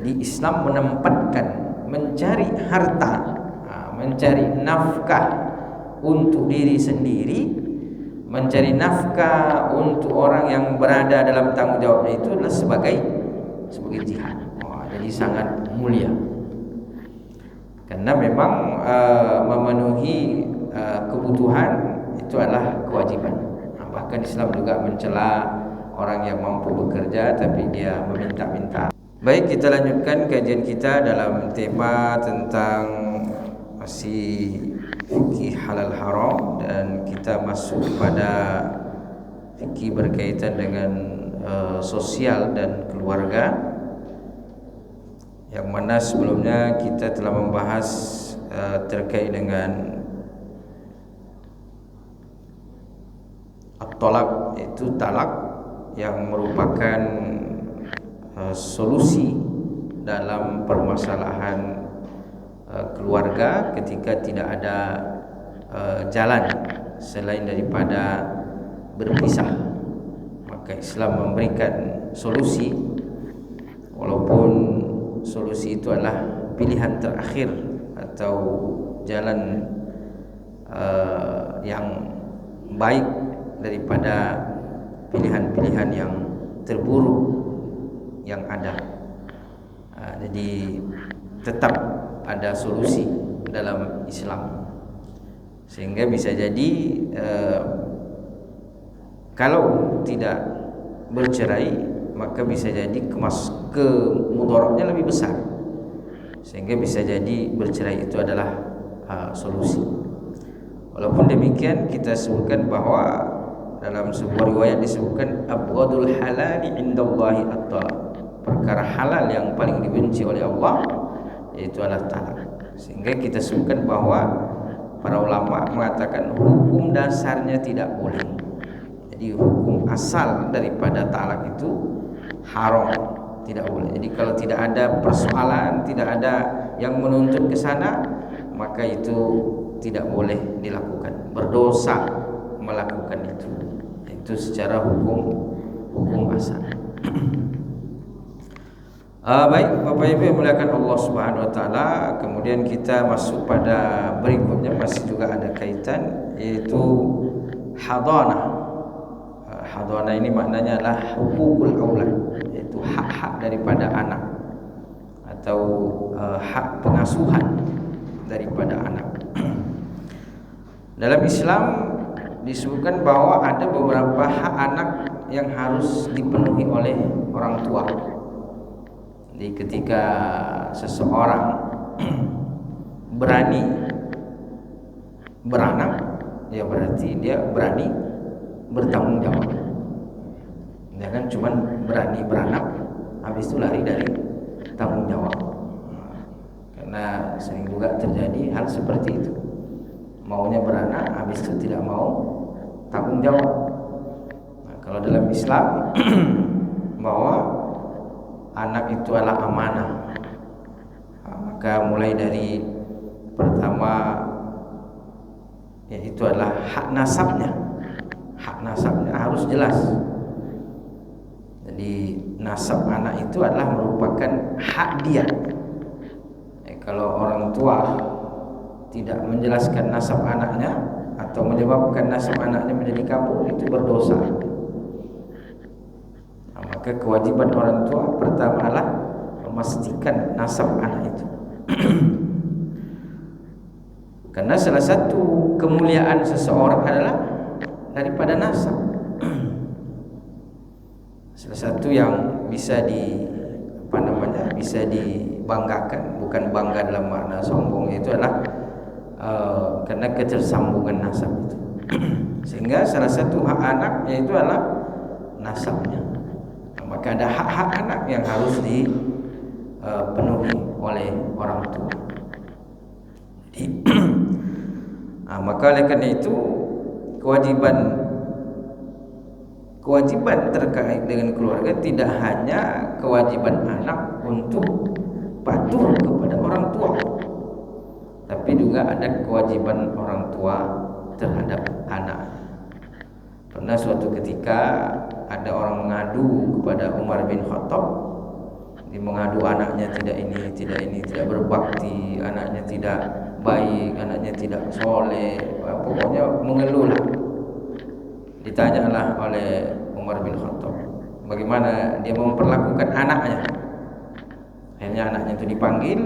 Jadi Islam menempatkan mencari harta, mencari nafkah untuk diri sendiri, mencari nafkah untuk orang yang berada dalam tanggung jawabnya itu adalah sebagai jihad. Jadi sangat mulia. Karena memang memenuhi kebutuhan itu adalah kewajiban. Bahkan Islam juga mencela orang yang mampu bekerja tapi dia meminta-minta. Baik, kita lanjutkan kajian kita dalam tema tentang masih fikih halal haram, dan kita masuk pada fikih berkaitan dengan sosial dan keluarga, yang mana sebelumnya kita telah membahas terkait dengan at-talaq, yaitu talak yang merupakan solusi dalam permasalahan keluarga ketika tidak ada jalan selain daripada berpisah. Maka Islam memberikan solusi, walaupun solusi itu adalah pilihan terakhir atau jalan yang baik daripada pilihan-pilihan yang terburuk yang ada. Jadi tetap ada solusi dalam Islam, sehingga bisa jadi kalau tidak bercerai maka bisa jadi kemudaratnya lebih besar, sehingga bisa jadi bercerai itu adalah solusi. Walaupun demikian, kita sebutkan bahwa dalam sebuah riwayat disebutkan abghadul halali indallahi at-talaq, perkara halal yang paling dibenci oleh Allah yaitu adalah talak. Sehingga kita sebutkan bahwa para ulama mengatakan hukum dasarnya tidak boleh. Jadi hukum asal daripada talak itu haram, tidak boleh. Jadi kalau tidak ada persoalan, tidak ada yang menuntut ke sana, maka itu tidak boleh dilakukan, berdosa melakukan itu. Itu secara hukum asal. Baik, Bapak Ibu yang muliakan Allah Subhanahu wa taala, kemudian kita masuk pada berikutnya, masih juga ada kaitan, yaitu hadanah. Hadanah ini maknanya adalah hukukul aulad, yaitu hak-hak daripada anak atau hak pengasuhan daripada anak. Dalam Islam disebutkan bahwa ada beberapa hak anak yang harus dipenuhi oleh orang tua. Jadi ketika seseorang berani beranak, ya berarti dia berani bertanggung jawab. Jangan cuma berani beranak habis itu lari dari tanggung jawab. Karena sering juga terjadi hal seperti itu. Maunya beranak, habis itu tidak mau tanggung jawab. Nah, kalau dalam Islam bahwa anak itu adalah amanah, maka mulai dari pertama yaitu adalah hak nasabnya. Hak nasabnya harus jelas. Jadi nasab anak itu adalah merupakan hak dia. Kalau orang tua tidak menjelaskan nasab anaknya atau menyebabkan nasab anaknya menjadi kabur, itu berdosa. Nah, maka kewajiban orang tua pertama adalah memastikan nasab anak itu. Karena salah satu kemuliaan seseorang adalah daripada nasab. Salah satu yang bisa bisa dibanggakan, bukan bangga dalam makna sombong, itu adalah karena ketersambungan nasab itu. Sehingga salah satu hak anak yaitu adalah nasabnya. Maka ada hak-hak anak yang harus dipenuhi oleh orang tua. Maka oleh karena itu kewajiban terkait dengan keluarga tidak hanya kewajiban anak untuk patuh kepada orang tua, tapi juga ada kewajiban orang tua terhadap anak. Pernah suatu ketika ada orang mengadu kepada Umar bin Khattab Dia mengadu anaknya tidak ini, tidak berbakti, anaknya tidak baik, anaknya tidak soleh, pokoknya mengeluh lah. Ditanyalah oleh Umar bin Khattab, bagaimana dia memperlakukan anaknya. Akhirnya anaknya itu dipanggil,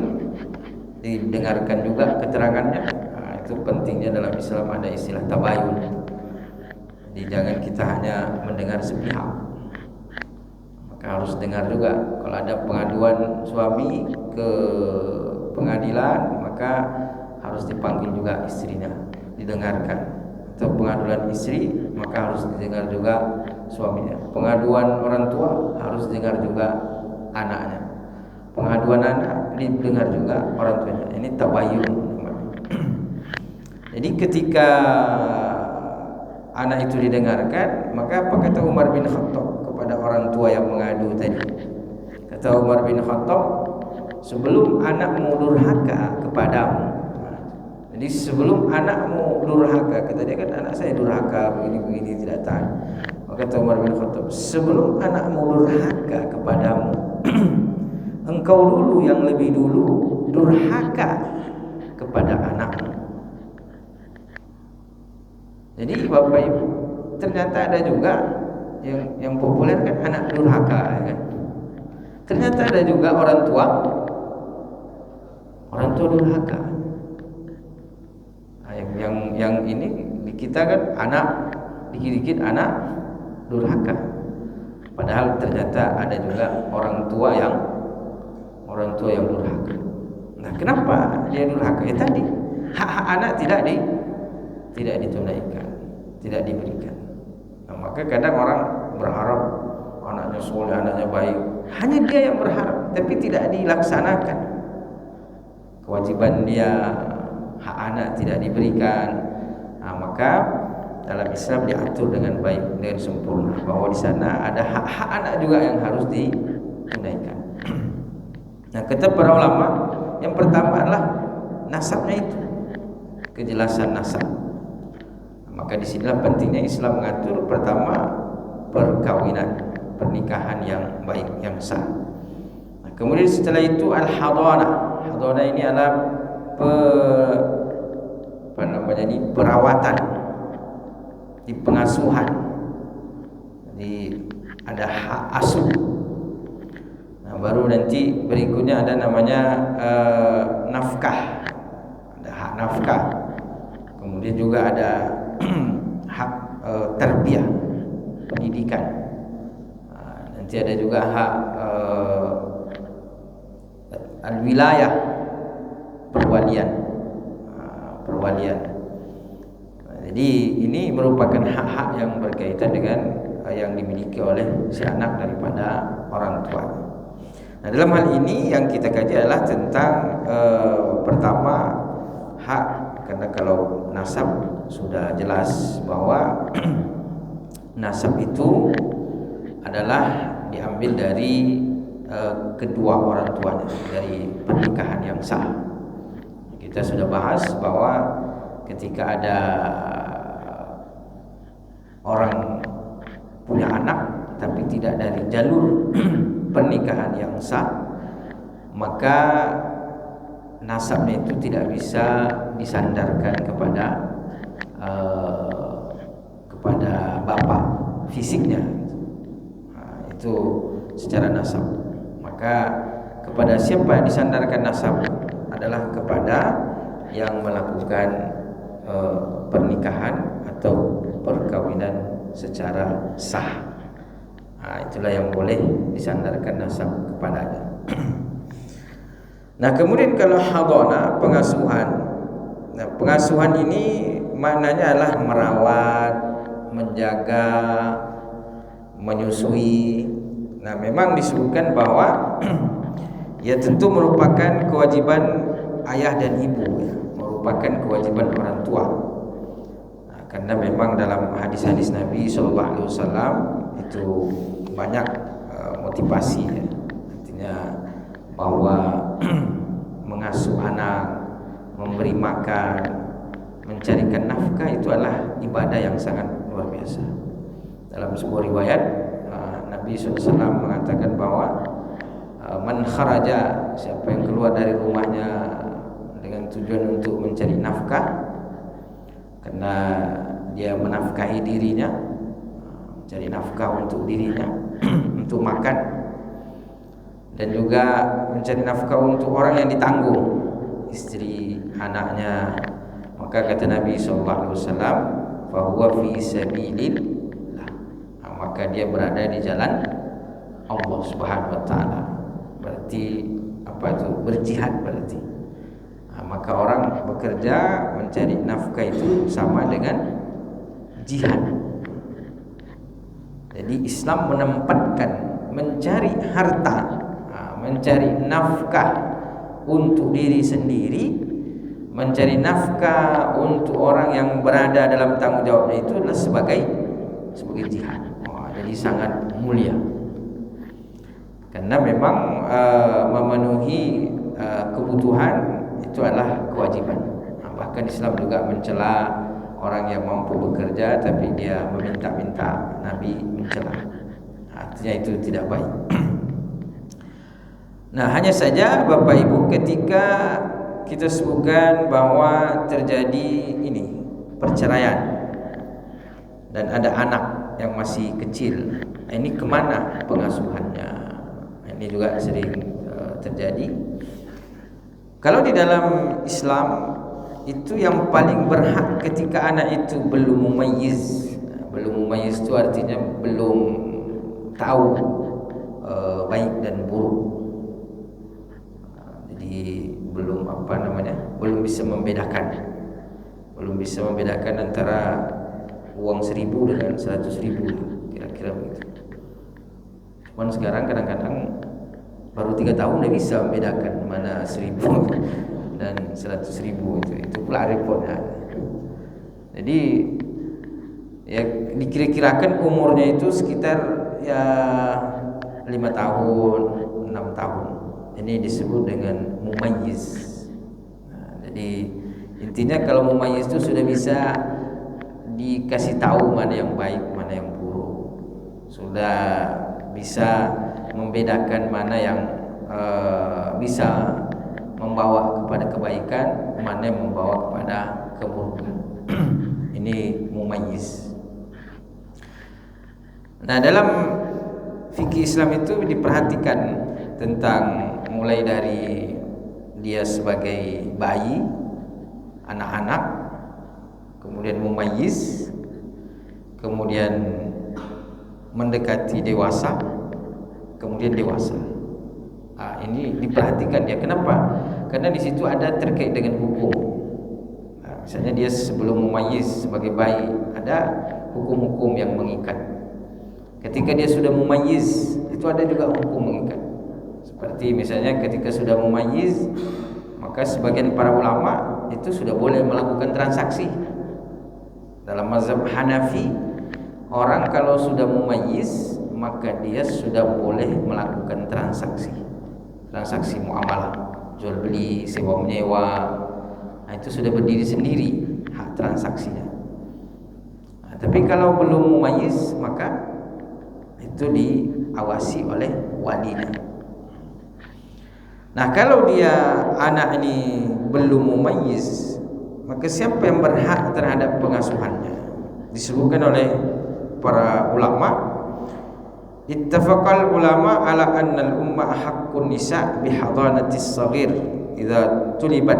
didengarkan juga keterangannya. Nah, itu pentingnya dalam Islam ada istilah tabayun. Jadi jangan kita hanya mendengar sepihak, maka harus dengar juga. Kalau ada pengaduan suami ke pengadilan, maka harus dipanggil juga istrinya, didengarkan. Atau pengaduan istri, maka harus didengar juga suaminya. Pengaduan orang tua harus didengar juga anaknya. Pengaduan anak didengar juga orang tuanya. Ini tabayun. Jadi ketika anak itu didengarkan, maka apa kata Umar bin Khattab kepada orang tua yang mengadu tadi? Kata Umar bin Khattab, sebelum anakmu durhaka kepadamu, jadi sebelum anakmu durhaka, kata dia kan anak saya durhaka begini tidak tahan. Maka kata Umar bin Khattab, sebelum anakmu durhaka kepadamu, engkau dulu yang lebih dulu durhaka kepada anakmu. Jadi Bapak Ibu, ternyata ada juga yang populer kan anak durhaka, kan? Ternyata ada juga orang tua durhaka. Yang ini di kita kan anak dikit-dikit anak durhaka. Padahal ternyata ada juga orang tua yang durhaka. Nah, kenapa dia durhaka? Ya tadi hak-hak anak tidak ditunaikan, tidak diberikan. Nah, maka kadang orang berharap anaknya soleh, anaknya baik. Hanya dia yang berharap, tapi tidak dilaksanakan. Kewajiban dia, hak anak tidak diberikan. Nah, maka dalam Islam diatur dengan baik, dengan sempurna, bahwa di sana ada hak-hak anak juga yang harus ditunaikan. Nah, kata para ulama, yang pertama adalah nasabnya itu, kejelasan nasab. Maka disinilah pentingnya Islam mengatur pertama perkawinan, pernikahan yang baik, yang sah. Nah, kemudian setelah itu al-hadanah. Hadanah ini adalah perawatan, di pengasuhan. Jadi ada hak asuh. Nah, baru nanti berikutnya ada namanya nafkah. Ada hak nafkah. Kemudian juga ada hak tarbiyah, pendidikan. Nanti ada juga hak al-wilayah, perwalian. Jadi ini merupakan hak-hak yang berkaitan dengan yang dimiliki oleh si anak daripada orang tua. Nah, dalam hal ini yang kita kaji adalah tentang pertama hak, karena kalau nasab sudah jelas bahwa nasab itu adalah diambil dari kedua orang tuanya, dari pernikahan yang sah. Kita sudah bahas bahwa ketika ada orang punya anak tapi tidak dari jalur pernikahan yang sah, maka nasabnya itu tidak bisa disandarkan kepada bapak fisiknya. Nah, itu secara nasab. Maka kepada siapa disandarkan nasab adalah kepada yang melakukan pernikahan atau perkawinan secara sah. Nah, itulah yang boleh disandarkan nasab kepadanya. Nah, kemudian kalau hadanah, pengasuhan. Nah, pengasuhan ini maknanya adalah merawat, menjaga, menyusui. Nah, memang disebutkan bahwa ya tentu merupakan kewajiban ayah dan ibu, ya, merupakan kewajiban orang tua. Nah, karena memang dalam hadis-hadis Nabi SAW itu banyak motivasi, ya. Artinya bahwa mengasuh anak, memberi makan, mencarikan nafkah itu adalah ibadah yang sangat luar biasa. Dalam sebuah riwayat Nabi SAW mengatakan bahwa man kharaja, siapa yang keluar dari rumahnya dengan tujuan untuk mencari nafkah, karena dia menafkahi dirinya, mencari nafkah untuk dirinya untuk makan, dan juga mencari nafkah untuk orang yang ditanggung, istri, anaknya, maka kata Nabi SAW, fahuwa fi sabilillah, maka dia berada di jalan Allah Subhanahu wa taala. Berarti apa itu? Berjihad berarti. Maka orang bekerja mencari nafkah itu sama dengan jihad. Jadi Islam menempatkan mencari harta, mencari nafkah untuk diri sendiri, mencari nafkah untuk orang yang berada dalam tanggung jawabnya itu adalah sebagai jihad. Jadi sangat mulia. Karena memang memenuhi kebutuhan itu adalah kewajiban. Bahkan Islam juga mencela orang yang mampu bekerja tapi dia meminta-minta, Nabi mencela. Artinya itu tidak baik. Nah, hanya saja Bapak Ibu, ketika kita sebutkan bahwa terjadi ini perceraian dan ada anak yang masih kecil, ini kemana pengasuhannya? Ini juga sering terjadi. Kalau di dalam Islam itu yang paling berhak ketika anak itu belum mumayyiz. Belum mumayyiz itu artinya belum tahu baik dan buruk. Jadi belum belum bisa membedakan. Belum bisa membedakan antara uang 1.000 dengan 100.000, kira-kira begitu. Cuman sekarang kadang-kadang baru 3 tahun udah bisa membedakan mana 1.000 dan 100.000 itu pula repotnya. Jadi ya dikira-kirakan umurnya itu sekitar ya 5 tahun, 6 tahun. Ini disebut dengan mumayyiz. Jadi intinya kalau mumayyiz itu sudah bisa dikasih tahu mana yang baik, mana yang buruk. Sudah bisa membedakan mana yang bisa membawa kepada kebaikan, mana yang membawa kepada keburukan. Ini mumayyiz. Nah, dalam fikih Islam itu diperhatikan tentang mulai dari dia sebagai bayi, anak-anak, kemudian mumayyiz, kemudian mendekati dewasa, kemudian dewasa. Ini diperhatikan ya. Kenapa? Karena di situ ada terkait dengan hukum. Misalnya dia sebelum mumayyiz sebagai bayi, ada hukum-hukum yang mengikat. Ketika dia sudah mumayyiz, itu ada juga hukum mengikat. Seperti misalnya ketika sudah mumayyiz, maka sebagian para ulama itu sudah boleh melakukan transaksi. Dalam mazhab Hanafi, orang kalau sudah mumayyiz maka dia sudah boleh melakukan transaksi muamalah, jual beli, sewa menyewa. Nah, itu sudah berdiri sendiri hak transaksinya. Nah, tapi kalau belum mumayyiz maka itu diawasi oleh walinya. Nah, kalau dia anak ini belum mumayyiz, maka siapa yang berhak terhadap pengasuhannya? Disebutkan oleh para ulama, ittafaqal ulama ala anna al-umma haqqun nisa bi hadanatis saghir idza tulibat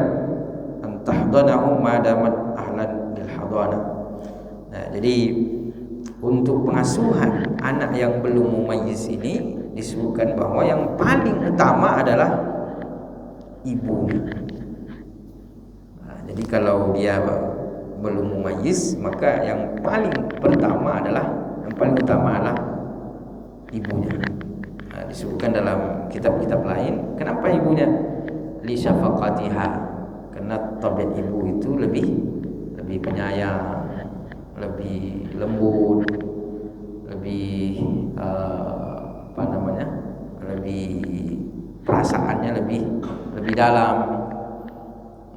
an tahdanahu ma damat ahlan lil hadanah. Nah, jadi untuk pengasuhan anak yang belum mumayyiz ini disebutkan bahwa yang paling utama adalah ibunya. Nah, jadi kalau dia belum mumayyiz maka yang paling utama adalah ibunya. Nah, disebutkan dalam kitab-kitab lain, kenapa ibunya? Li syafaqatiha, karena tabiat ibu itu lebih penyayang, lebih lembut, lebih lebih perasaannya lebih dalam.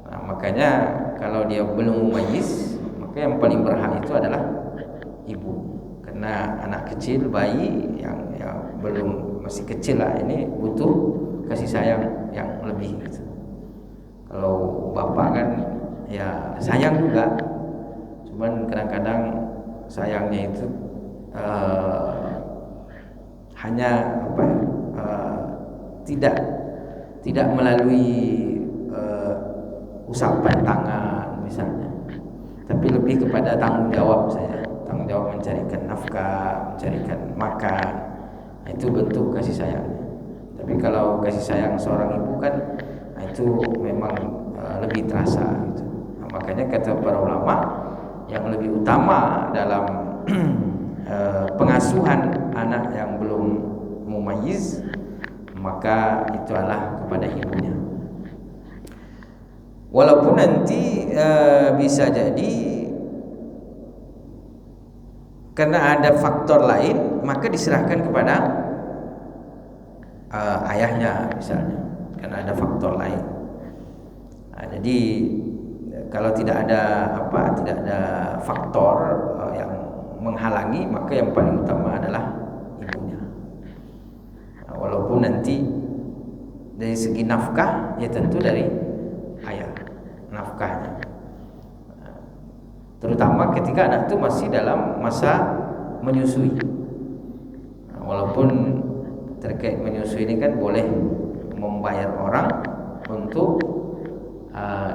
Nah, makanya kalau dia belum mumayyiz, maka yang paling berhak itu adalah ibu. Karena anak kecil, bayi yang belum, masih kecil lah, ini butuh kasih sayang yang lebih gitu. Kalau bapak kan ya sayang juga, cuman kadang-kadang sayangnya itu hanya apa ya, tidak melalui usapan tangan misalnya, tapi lebih kepada tanggung jawab saya, tanggung jawab mencarikan nafkah, mencarikan makan. Nah, itu bentuk kasih sayang. Tapi kalau kasih sayang seorang ibu kan, nah itu memang lebih terasa gitu. Nah, makanya kata para ulama yang lebih utama dalam pengasuhan anak yang belum mumayyiz, maka itu adalah kepada ibunya. Walaupun nanti bisa jadi karena ada faktor lain, maka diserahkan kepada ayahnya misalnya, karena ada faktor lain. Nah, jadi kalau tidak ada faktor yang menghalangi, maka yang paling utama adalah ibunya. Nah, walaupun nanti dari segi nafkah ya tentu dari ayah nafkahnya, terutama ketika anak itu masih dalam masa menyusui. Nah, walaupun terkait menyusui ini kan boleh membayar orang untuk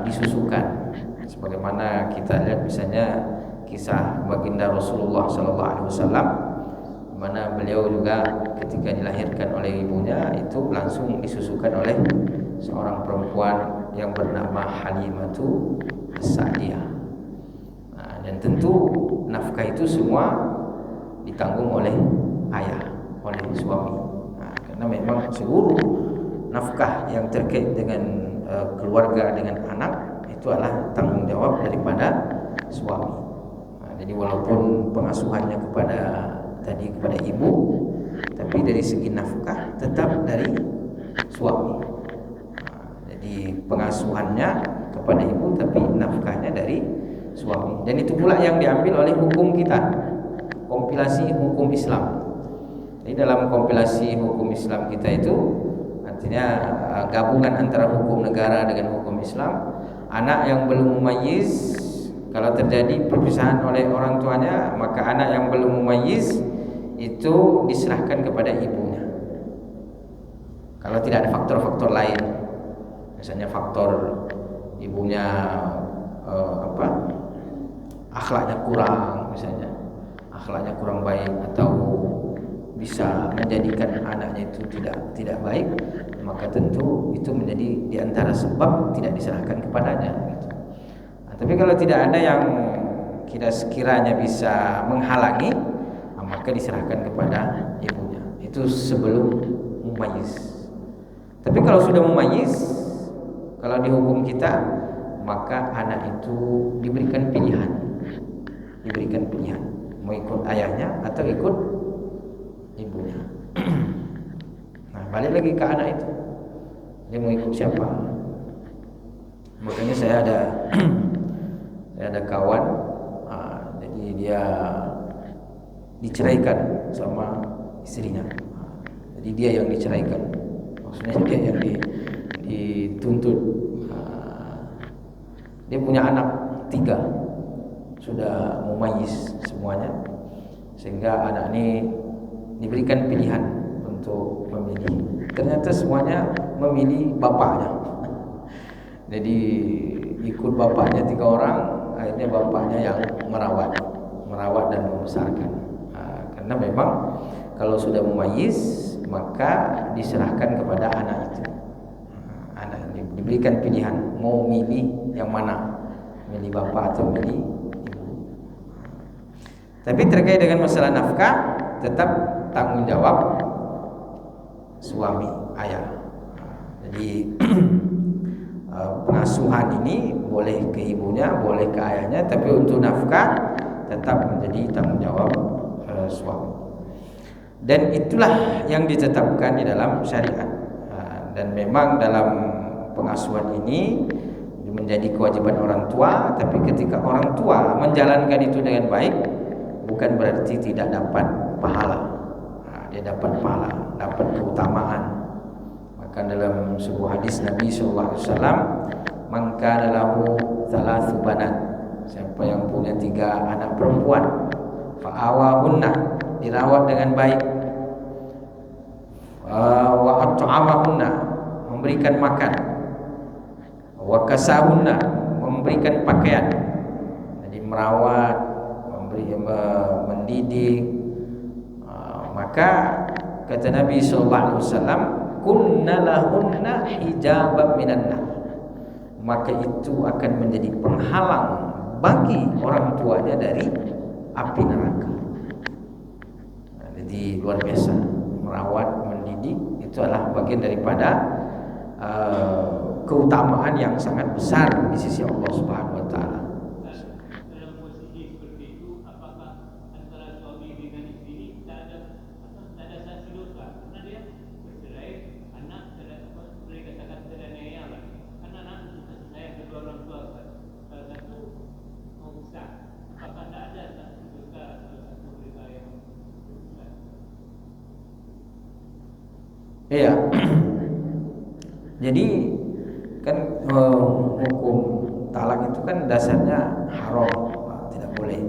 disusukan, sebagaimana kita lihat misalnya kisah baginda Rasulullah SAW, di mana beliau juga ketika dilahirkan oleh ibunya itu langsung disusukan oleh seorang perempuan yang bernama Halimatu As-Sa'diyah. Nah, dan tentu nafkah itu semua ditanggung oleh ayah, oleh suami. Nah, karena memang seluruh nafkah yang terkait dengan keluarga, dengan anak, itu adalah tanggung jawab daripada suami. Nah, jadi walaupun pengasuhannya kepada ibu, tapi dari segi nafkah tetap dari suami. Nah, jadi pengasuhannya kepada ibu, tapi nafkahnya dari suami. Dan itu pula yang diambil oleh hukum kita, kompilasi hukum Islam. Jadi dalam kompilasi hukum Islam kita itu artinya gabungan antara hukum negara dengan hukum Islam. Anak yang belum mumayyiz, kalau terjadi perpisahan oleh orang tuanya, maka anak yang belum mumayyiz itu diserahkan kepada ibunya. Kalau tidak ada faktor-faktor lain, misalnya faktor ibunya akhlaknya kurang, misalnya akhlaknya kurang baik, atau bisa menjadikan anaknya itu tidak baik, maka tentu itu menjadi diantara sebab tidak diserahkan kepadanya gitu. Nah, tapi kalau tidak ada yang sekiranya bisa menghalangi, maka diserahkan kepada ibunya. Itu sebelum mumayyiz. Tapi kalau sudah mumayyiz, kalau di hukum kita, maka anak itu diberikan pilihan, mau ikut ayahnya atau ikut ibunya. Nah, balik lagi ke anak itu, dia mau ikut siapa. Makanya saya ada kawan, jadi dia diceraikan sama istrinya. Jadi dia yang diceraikan, maksudnya dia yang dituntut. Dia punya anak 3, sudah mumayyiz semuanya, sehingga anak ini diberikan pilihan untuk memilih. Ternyata semuanya memilih bapaknya. Jadi ikut bapaknya 3 orang, akhirnya bapaknya yang merawat dan membesarkan. Karena memang kalau sudah mumayyiz, maka diserahkan kepada anak itu. Anak ini diberikan pilihan mau milih yang mana, milih bapak atau milih ibu. Tapi terkait dengan masalah nafkah, tetap tanggung jawab suami, ayah. Jadi pengasuhan ini boleh ke ibunya, boleh ke ayahnya, tapi untuk nafkah tetap menjadi tanggung jawab suami. Dan itulah yang ditetapkan di dalam syariat. Dan memang dalam pengasuhan ini menjadi kewajiban orang tua, tapi ketika orang tua menjalankan itu dengan baik, bukan berarti tidak dapat pahala. Dia dapat pahala, dapat keutamaan. Bahkan dalam sebuah hadis Nabi sallallahu alaihi wasallam, "Man kana lahu thalathu banat," siapa yang punya 3 anak perempuan, fa'awahunna, dirawat dengan baik, wa at'amahunna, memberikan makan, wa kasahunna, memberikan pakaian. Jadi merawat, mendidik, maka kata Nabi sallallahu alaihi wasallam, kunna lahunna hijaban minan nar, maka itu akan menjadi penghalang bagi orang tuanya dari api neraka. Jadi luar biasa, merawat, mendidik itu adalah bagian daripada keutamaan yang sangat besar di sisi Allah Subhanahu wa taala. Dalam posisi seperti itu, apakah antara suami dengan istri tak ada sanksi dosa? Karena dia bercerai, anak mereka sangat teraniaya lah. Karena anak saya kedua orang tua, salah satu mau besar. Apakah tak ada sanksi dosa salah satu mereka yang besar? Iya. Jadi kan hukum talak itu kan dasarnya haram, tidak boleh.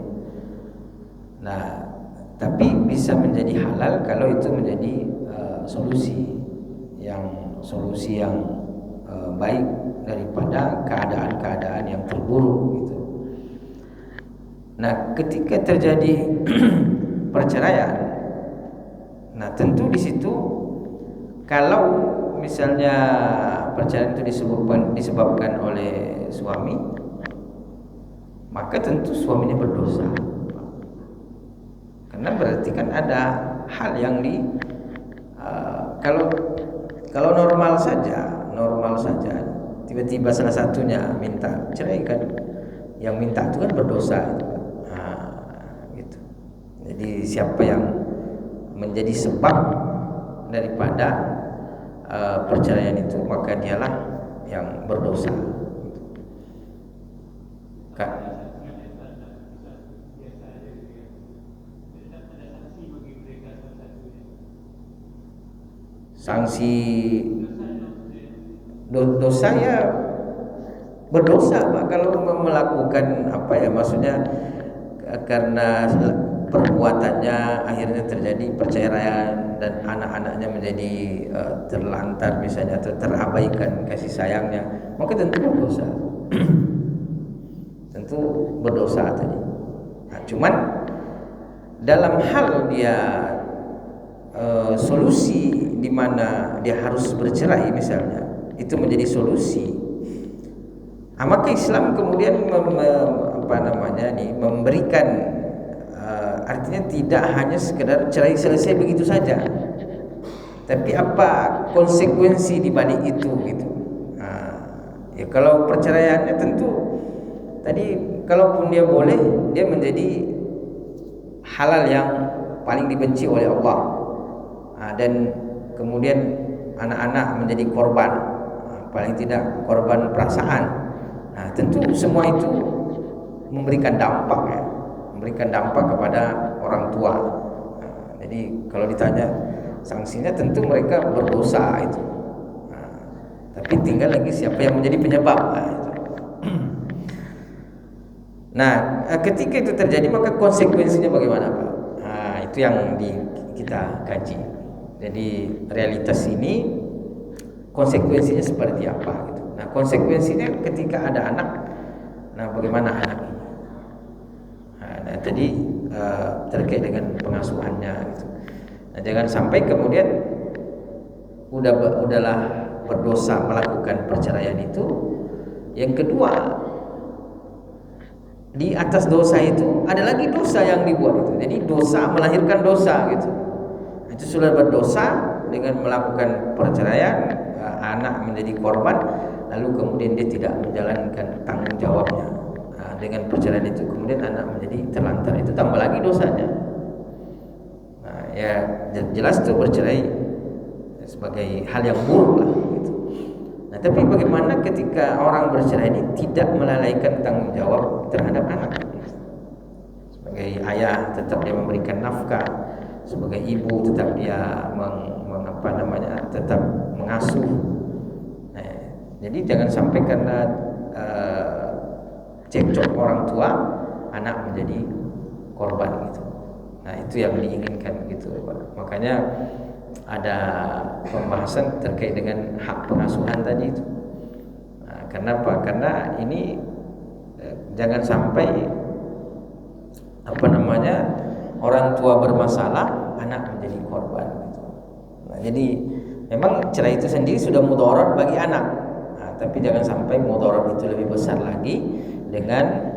Nah, tapi bisa menjadi halal kalau itu menjadi solusi yang baik daripada keadaan-keadaan yang terburuk gitu. Nah, ketika terjadi perceraian, nah tentu di situ kalau misalnya perceraian itu disebabkan oleh suami, maka tentu suaminya berdosa. Karena berarti kan ada hal yang kalau normal saja tiba-tiba salah satunya minta cerai, kan yang minta itu kan berdosa gitu. Jadi siapa yang menjadi sebab daripada perceraian itu, maka dialah yang berdosa. Kak, sanksi dosa ya berdosa, Pak, kalau melakukan maksudnya karena perbuatannya akhirnya terjadi perceraian dan anak-anaknya menjadi terlantar misalnya, atau terabaikan kasih sayangnya, maka tentu berdosa. Tentu berdosa tadi. Nah, cuman dalam hal dia solusi di mana dia harus bercerai misalnya, itu menjadi solusi. Maka Islam kemudian memberikan artinya tidak hanya sekedar cerai selesai begitu saja, tapi apa konsekuensi di balik itu gitu. Ya kalau perceraiannya tentu tadi, kalaupun dia boleh, dia menjadi halal yang paling dibenci oleh Allah, dan kemudian anak-anak menjadi korban, paling tidak korban perasaan. Nah, tentu semua itu memberikan dampak kepada orang tua. Jadi kalau ditanya sanksinya, tentu mereka berdosa itu. Tapi tinggal lagi siapa yang menjadi penyebab. Nah, ketika itu terjadi, maka konsekuensinya bagaimana, Pak? Itu yang kita kaji. Jadi realitas ini konsekuensinya seperti apa gitu. Nah, konsekuensinya ketika ada anak, nah bagaimana anak ini? Nah, tadi terkait dengan pengasuhannya gitu. Nah, jangan sampai kemudian udahlah berdosa melakukan perceraian itu. Yang kedua, di atas dosa itu ada lagi dosa yang dibuat itu. Jadi dosa melahirkan dosa gitu. Itu sudah berdosa dengan melakukan perceraian, anak menjadi korban, lalu kemudian dia tidak menjalankan tanggung jawabnya. Dengan perceraian itu kemudian anak menjadi terlantar, itu tambah lagi dosanya. Ya jelas itu bercerai sebagai hal yang buruk lah gitu. Nah, tapi bagaimana ketika orang bercerai ini tidak melalaikan tanggung jawab terhadap anak? Sebagai ayah tetap dia memberikan nafkah, sebagai ibu tetap dia tetap pengasuh. Nah, jadi jangan sampai karena cekcok orang tua anak menjadi korban gitu. Nah, itu yang diinginkan gitu, Pak. Makanya ada pembahasan terkait dengan hak pengasuhan tadi itu. Nah, kenapa? Karena ini jangan sampai orang tua bermasalah, anak menjadi korban gitu. Nah, jadi memang cerai itu sendiri sudah mudarat bagi anak. Nah, tapi jangan sampai mudarat itu lebih besar lagi dengan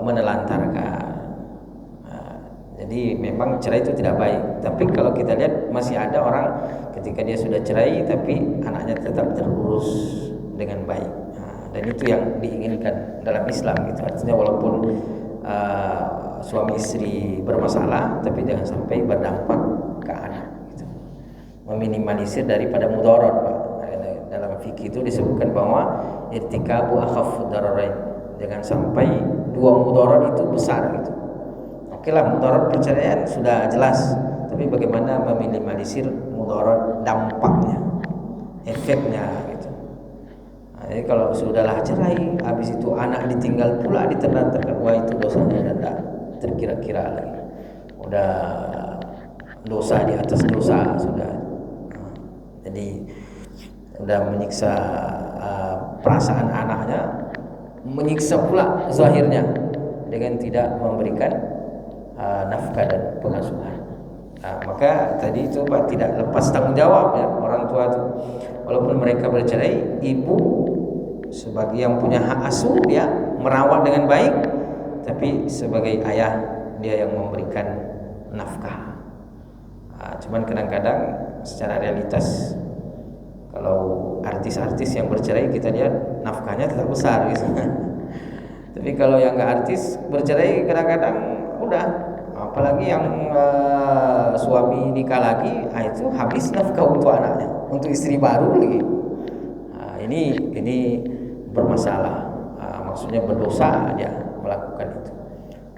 menelantarkan. Jadi memang cerai itu tidak baik. Tapi kalau kita lihat masih ada orang ketika dia sudah cerai tapi anaknya tetap terurus dengan baik. Dan itu yang diinginkan dalam Islam gitu. Artinya walaupun suami istri bermasalah tapi jangan sampai berdampak ke anak gitu. Meminimalisir daripada mudarat, Pak. Dalam fikih itu disebutkan bahwa irtikabu akhaffu dararain. Jangan sampai dua mudarat itu besar gitu. Oke lah, mudarat perceraian sudah jelas, tapi bagaimana meminimalisir mudarat dampaknya, efeknya gitu. Nah, jadi kalau sudahlah cerai, habis itu anak ditinggal pula diterlantarkan, wah itu dosanya sudah terkira-kira lagi. Udah dosa di atas dosa sudah. Jadi sudah menyiksa perasaan anaknya, menyiksa pula zahirnya dengan tidak memberikan nafkah dan pengasuhan. Nah, maka tadi itu Pak tidak lepas tanggung jawab ya orang tua itu. Walaupun mereka bercerai, ibu sebagai yang punya hak asuh dia merawat dengan baik, tapi sebagai ayah dia yang memberikan nafkah. Cuman kadang-kadang secara realitas kalau artis-artis yang bercerai kita lihat nafkahnya tetap besar gitu. Tapi kalau yang nggak artis bercerai kadang-kadang udah, apalagi yang suami nikah lagi, itu habis nafkah untuk anaknya, untuk istri baru lagi. Ini bermasalah, maksudnya berdosa dia melakukan itu.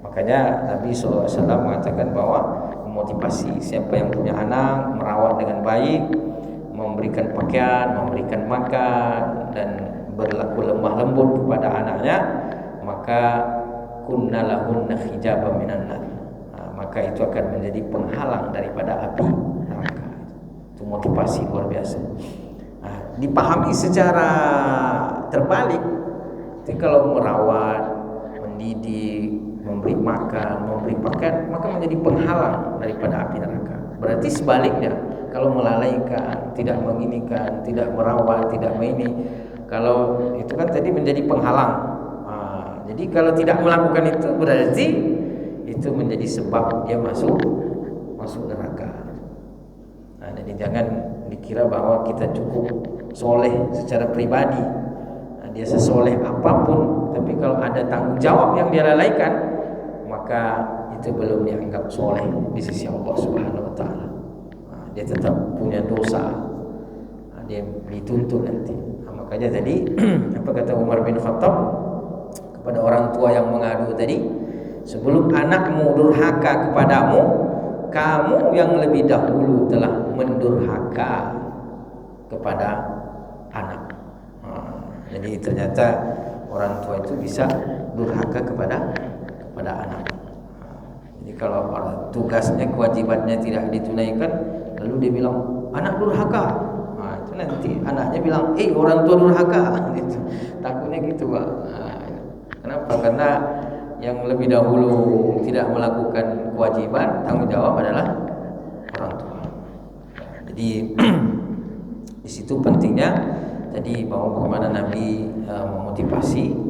Makanya Nabi SAW mengatakan bahwa memotivasi siapa yang punya anak merawat dengan baik, memberikan pakaian, memberikan makan, dan berlaku lemah lembut kepada anaknya, maka kunna lahunna hijaban minan nar. Maka itu akan menjadi penghalang daripada api neraka. Itu motivasi luar biasa. Dipahami secara terbalik, jadi kalau merawat, mendidik, memberi makan, memberi pakaian, maka menjadi penghalang daripada api neraka. Berarti sebaliknya, kalau melalaikan, tidak menginikan, tidak merawat, tidak ini, kalau itu kan tadi menjadi penghalang. Jadi kalau tidak melakukan itu berarti itu menjadi sebab dia masuk neraka. Jadi jangan dikira bahwa kita cukup soleh secara pribadi. Dia sesoleh apapun, tapi kalau ada tanggung jawab yang dia lalaikan, maka itu belum dianggap soleh di sisi Allah Subhanahu Wa Taala. Dia tetap punya dosa. Dia dituntut nanti. Makanya tadi apa kata Umar bin Khattab kepada orang tua yang mengadu tadi, sebelum anakmu durhaka kepadamu, kamu yang lebih dahulu telah mendurhaka kepada anak. Jadi ternyata orang tua itu bisa durhaka kepada anak. Jadi kalau tugasnya, kewajibannya tidak ditunaikan, lalu dia bilang anak durhaka, itu nanti anaknya bilang, orang tua durhaka. Gitu. Takutnya gitu, Pak. Kenapa? Karena yang lebih dahulu tidak melakukan kewajiban, tanggung jawab adalah orang tua. Jadi di situ pentingnya tadi bahwa bagaimana Nabi memotivasi.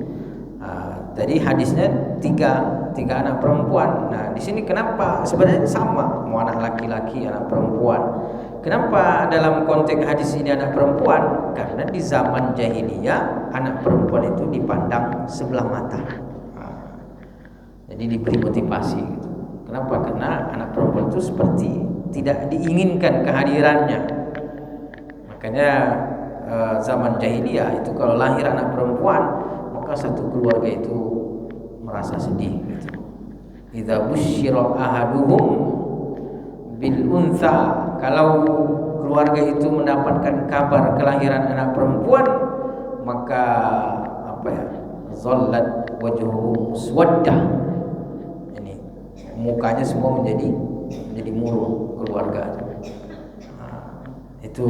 Tadi hadisnya tiga anak perempuan. Nah, di sini kenapa sebenarnya sama, mau anak laki-laki, anak perempuan. Kenapa dalam konteks hadis ini anak perempuan? Karena di zaman jahiliyah anak perempuan itu dipandang sebelah mata. Jadi diberi motivasi gitu. Kenapa? Karena anak perempuan itu seperti tidak diinginkan kehadirannya. Makanya zaman jahiliyah itu kalau lahir anak perempuan, maka satu keluarga itu merasa sedih gitu. Idza busyira ahaduhum bil untha, kalau keluarga itu mendapatkan kabar kelahiran anak perempuan, maka zallat wajhuhu muswaddah. Ini mukanya semua menjadi murung keluarga. Itu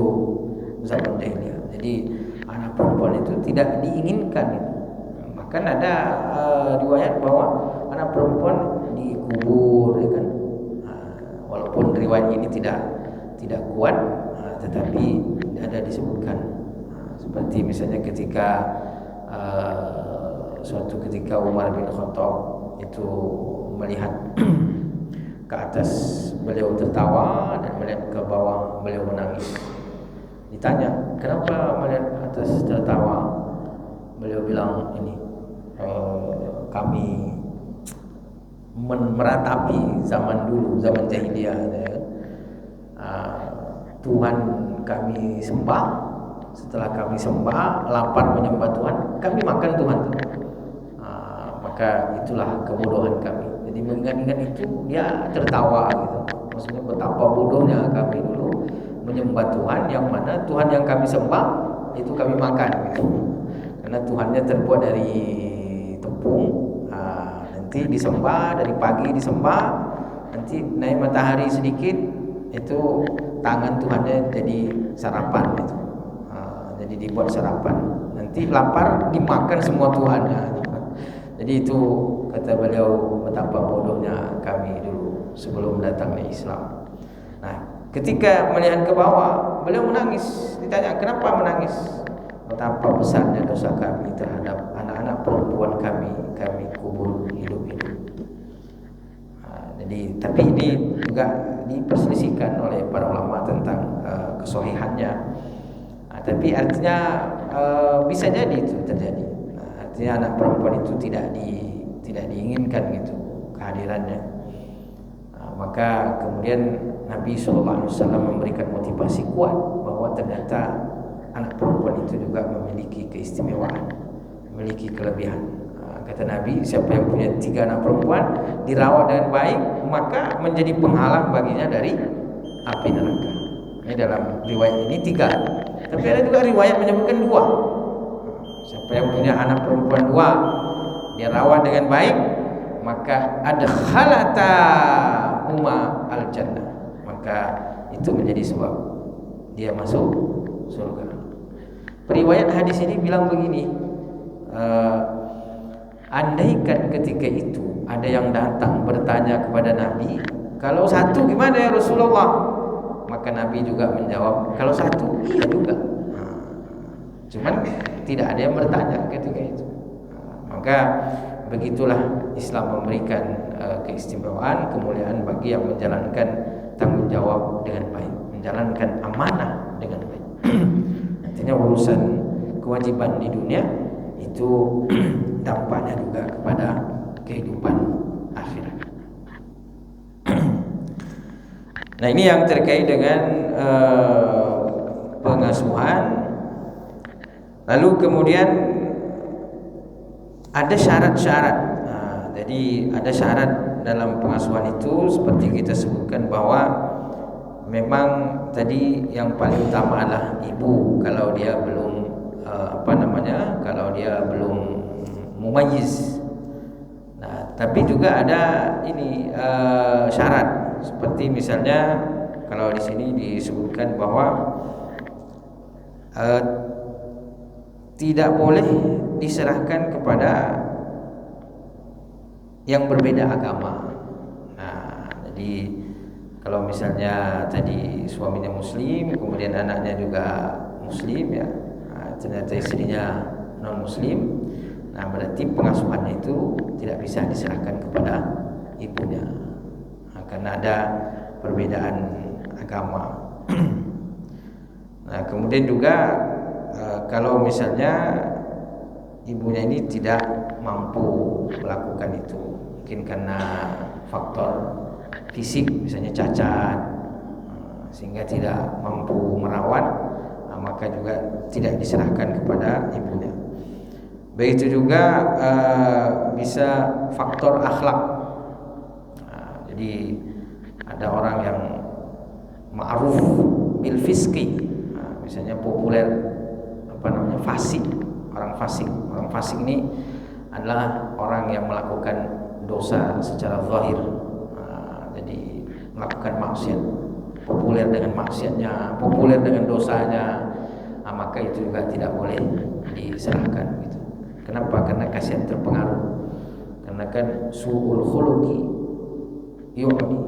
zaman jahiliyah. Jadi anak perempuan itu tidak diinginkan. Bahkan ada riwayat bahwa anak perempuan dikubur, ya kan. Walaupun riwayat ini tidak kuat, tetapi ada disebutkan. Seperti misalnya suatu ketika Umar bin Khattab itu melihat ke atas, beliau tertawa, dan melihat ke bawah beliau menangis. Ditanya, kenapa melihat ke atas tertawa? Beliau bilang, ini kami meratapi zaman dulu, zaman jahiliyah, ya. Tuhan kami sembah, setelah kami sembah, lapar menyembah Tuhan, kami makan Tuhan itu. Maka itulah kebodohan kami. Jadi mengingat-ingat itu dia tertawa gitu. Maksudnya betapa bodohnya kami dulu menyembah Tuhan, yang mana Tuhan yang kami sembah itu kami makan gitu. Karena Tuhannya terbuat dari tepung, nanti disembah, dari pagi disembah, nanti naik matahari sedikit, itu tangan Tuhannya jadi sarapan gitu. Jadi dibuat sarapan, nanti lapar dimakan semua Tuhannya. Jadi itu kata beliau, betapa bodohnya kami dulu sebelum datangnya Islam. Nah, ketika melihat ke bawah, beliau menangis. Ditanya, kenapa menangis? Betapa besarnya dosa kami terhadap anak-anak perempuan kami kubur hidup-hidup. Jadi, tapi ini juga diperselisihkan oleh para ulama tentang kesohihannya. Tapi artinya bisa jadi itu terjadi. Artinya anak perempuan itu tidak diinginkan gitu kehadirannya. Maka kemudian Nabi SAW memberikan motivasi kuat bahwa ternyata anak perempuan itu juga memiliki keistimewaan, memiliki kelebihan. Kata Nabi, siapa yang punya 3 anak perempuan dirawat dengan baik, maka menjadi penghalang baginya dari api neraka. Ini dalam riwayat ini 3. Tapi ada juga riwayat menyebutkan 2. Siapa yang punya anak perempuan 2, dia rawat dengan baik, maka ada khalata huma al-jannah, maka itu menjadi sebab dia masuk surga. Periwayat hadis ini bilang begini, andaikan ketika itu ada yang datang bertanya kepada Nabi, kalau 1 gimana ya Rasulullah? Maka Nabi juga menjawab, kalau 1 iya juga. Cuman tidak ada yang bertanya ketika itu. Maka begitulah Islam memberikan keistimewaan, kemuliaan bagi yang menjalankan tanggung jawab dengan baik, menjalankan amanah dengan baik. Artinya urusan kewajiban di dunia itu dampaknya juga kepada kehidupan akhirat. Nah, ini yang terkait dengan pengasuhan. Lalu kemudian ada syarat-syarat. Jadi ada syarat dalam pengasuhan itu, seperti kita sebutkan bahwa memang tadi yang paling utama adalah ibu, kalau dia belum kalau dia belum mumayyiz. Nah, tapi juga ada ini syarat, seperti misalnya kalau di sini disebutkan bahwa tidak boleh diserahkan kepada yang berbeda agama. Nah, jadi kalau misalnya tadi suaminya muslim, kemudian anaknya juga muslim, ya, ternyata istrinya non muslim, nah berarti pengasuhannya itu tidak bisa diserahkan kepada ibunya, karena ada perbedaan agama. Nah, kemudian juga kalau misalnya ibunya ini tidak mampu melakukan itu, mungkin karena faktor fisik, misalnya cacat, sehingga tidak mampu merawat, maka juga tidak diserahkan kepada ibunya. Begitu juga bisa faktor akhlak. Jadi ada orang yang ma'ruf bil fiski. Misalnya populer fasik. Orang fasik ini adalah orang yang melakukan dosa secara zahir. Jadi melakukan maksiat, populer dengan maksiatnya, populer dengan dosanya, maka itu juga tidak boleh diserahkan gitu. Kenapa? Karena kasihan terpengaruh. Karena kan su'ul khuluqi yu'mi,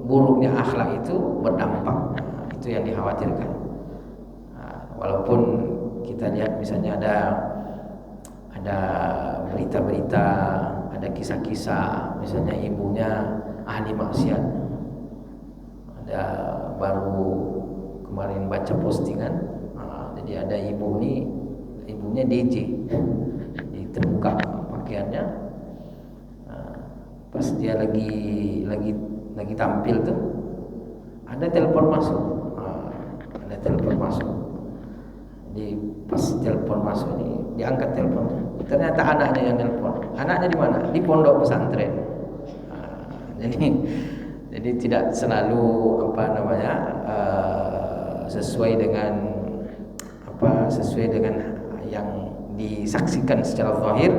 buruknya akhlak itu berdampak. Itu yang dikhawatirkan. Walaupun kita lihat misalnya ada berita-berita, ada kisah-kisah, misalnya ibunya ahli maksiat. Ada baru kemarin baca postingan, jadi ada ibunya DJ, jadi terbuka pakaiannya, pas dia lagi tampil tuh ada telepon masuk, jadi pas telepon masuk ini diangkat teleponnya, ternyata anaknya yang telepon. Anaknya di mana? Di pondok pesantren. Jadi tidak selalu sesuai dengan yang disaksikan secara zahir,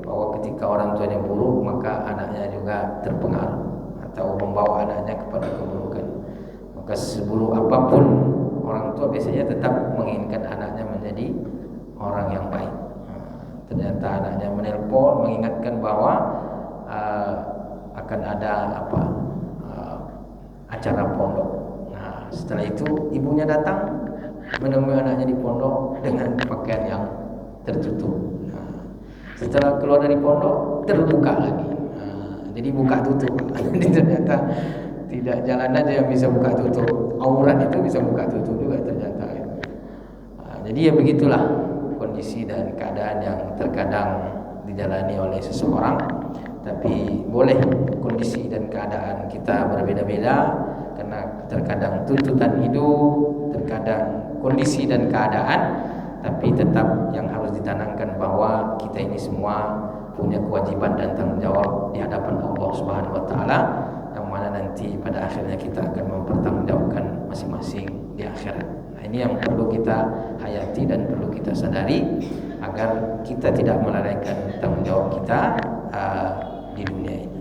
bahwa ketika orang tuanya buruk maka anaknya juga terpengaruh atau membawa anaknya kepada keburukan. Maka seburuk apapun orang tua biasanya tetap menginginkan anaknya menjadi orang yang baik. Ternyata anaknya menelpon mengingatkan bahwa akan ada acara pondok. Nah, setelah itu ibunya datang menemui anaknya di pondok dengan pakaian yang tertutup. Nah, setelah keluar dari pondok terbuka lagi. Jadi buka tutup. Jadi ternyata tidak jalan aja yang bisa buka tutup, aurat itu bisa buka tutup juga ternyata. Jadi ya begitulah kondisi dan keadaan yang terkadang dijalani oleh seseorang. Tapi boleh kondisi dan keadaan kita berbeda-beda, karena terkadang tuntutan hidup, terkadang kondisi dan keadaan, tapi tetap yang harus ditanamkan bahwa kita ini semua punya kewajiban dan tanggung jawab di hadapan Allah Subhanahu wa taala, yang mana nanti pada akhirnya kita akan mempertanggungjawabkan masing-masing di akhirat. Nah, ini yang perlu kita hayati dan perlu kita sadari agar kita tidak melalaikan tanggung jawab kita di dunia ini.